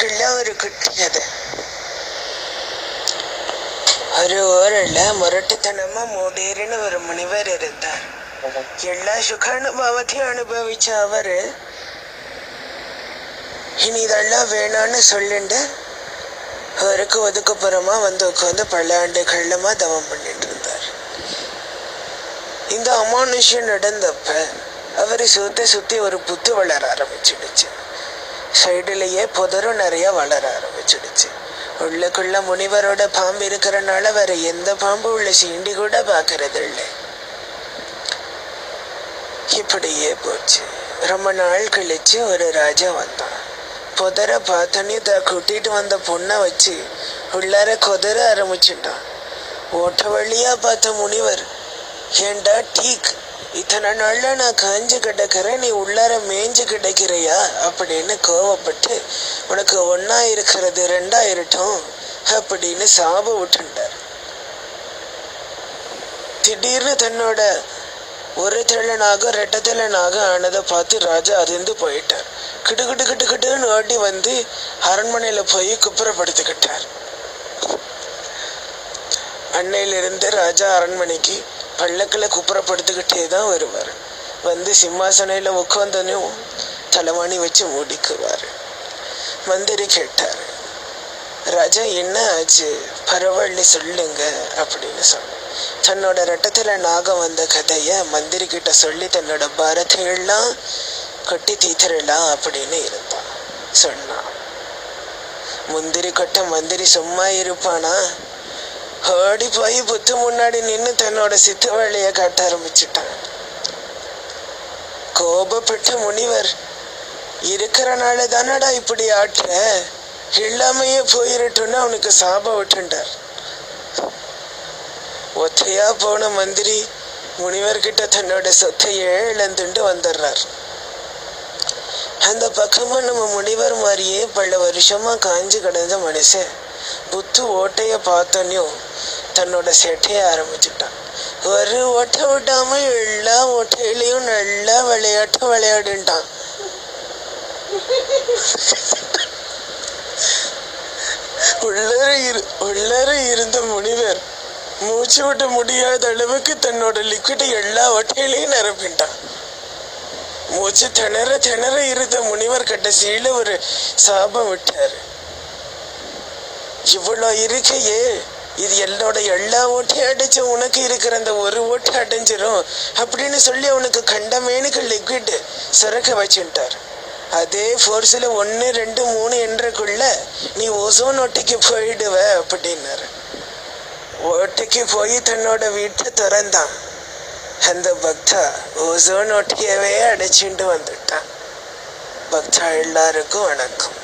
கதைகள்லாம் ஒரு குட்டி கதை. ஒரு ஊரில் முரட்டுத்தனமா மூடேறின்னு ஒரு முனிவர் இருந்தார். எல்லா சுகானுபவத்தையும் அனுபவிச்ச அவரு இனி இதெல்லாம் வேணான்னு சொல்லிண்டு அவருக்கு ஒதுக்குப்புறமா வந்து உட்காந்து பல ஆண்டுகள்லமா தவம் பண்ணிட்டு இருந்தார். இந்த அமானுஷ்யம் நடந்தப்ப அவரை சுத்தி ஒரு புத்து வளர ஆரம்பிச்சிடுச்சு. சைடுலயே புதரும் நிறைய வளர ஆரம்பிச்சிடுச்சு. உள்ளுக்குள்ள முனிவரோட பாம்பு இருக்கிறனால வேற எந்த பாம்பு உள்ள சீண்டி கூட பாக்குறது இல்லை. இப்படியே போச்சு. ரொம்ப நாள் கழிச்சு ஒரு ராஜா வந்தான். புதர பார்த்தோன்னே கூட்டிட்டு வந்த பொண்ணை வச்சு உள்ளார கொதற ஆரம்பிச்சுட்டான். ஓட்ட வழியா பார்த்த முனிவர், ஏண்டா டீக், இத்தனை நாள்ல நான் காஞ்சு கிடக்கிறேன், நீ உள்ளார மேய்ஞ்சு கிடக்கிறையா அப்படின்னு கோவப்பட்டு, உனக்கு ஒன்னா இருக்கிறது ரெண்டாயிரட்டும் அப்படின்னு சாப விட்டுட்டார். திடீர்னு தன்னோட ஒரு திறனாக ரெட்ட திறனாக ஆனதை பார்த்து ராஜா அதிர்ந்து போயிட்டார். கிட்டுன்னு ஓடி வந்து அரண்மனையில போய் குப்புறப்படுத்திக்கிட்டார். அன்னையிலிருந்து ராஜா அரண்மனைக்கு பல்லக்கில் குப்புறப்படுத்திக்கிட்டே தான் வருவார். வந்து சிம்மாசனையில உட்காந்தனையும் தலைவாணி வச்சு மூடிக்குவார். மந்திரி கேட்டார், ராஜா என்ன ஆச்சு, பரவாயில்ல சொல்லுங்க அப்படின்னு சொன்ன. தன்னோட ரெட்டத்துல நாகம் வந்த கதைய மந்திரி கிட்ட சொல்லி தன்னோட பாரத்தையெல்லாம் கட்டி தீர்த்திடலாம் அப்படின்னு இருந்தான் சொன்னான். முந்திரி கொட்ட மந்திரி சும்மா இருப்பானா? ஓடி போய் புத்து முன்னாடி நின்று தன்னோட சித்து வேலைய காட்ட ஆரம்பிச்சுட்டான். கோபப்பட்ட முனிவர், இருக்கிறனால தானடா இப்படி ஆட்டுற, இல்லாமையே போயிருட்டுன்னு அவனுக்கு சாபம் விட்டுண்டார். ஒத்தையா போன மந்திரி முனிவர்கிட்ட தன்னோட சொத்தையே இழந்துட்டு வந்துடுறார். அந்த பக்கமா நம்ம முனிவர் மாதிரியே பல வருஷமா காஞ்சு கிடந்த மனுஷன் புத்து ஓட்டைய பார்த்தோன்னையும் தன்னோட செட்டைய ஆரம்பிச்சுட்டான். ஒரு ஓட்டை விட்டாம எல்லா ஓட்டையிலையும் நல்லா விளையாட்டு விளையாடுட்டான். உள்ளர இருந்த முனிவர் மூச்சு விட முடியாத அளவுக்கு தன்னோட லிக்விட் எல்லா ஓட்டையிலையும் நிரப்பிட்டான். மூச்சு திணற இருந்த முனிவர் கடைசியில ஒரு சாபம் விட்டாரு. இவ்வளோ இருக்கையே, இது என்னோட எல்லா ஓட்டையும் அடிச்சு உனக்கு இருக்கிற அந்த ஒரு ஓட்டை அடைஞ்சிரும் அப்படின்னு சொல்லி அவனுக்கு கண்டமேனுக்கு லிக்விட் சுரக்க வச்சுட்டார். அதே ஃபோர்ஸில் 1, 2, 3 என்றக்குள்ள நீ ஓசோன் ஓட்டைக்கு போயிடுவ அப்படின்னாரு. ஓட்டைக்கு போய் தன்னோட வீட்டை திறந்தான். அந்த பக்தா ஓசோன் ஓட்டையவே அடைச்சிட்டு வந்துட்டான். பக்தா எல்லாருக்கும் வணக்கம்.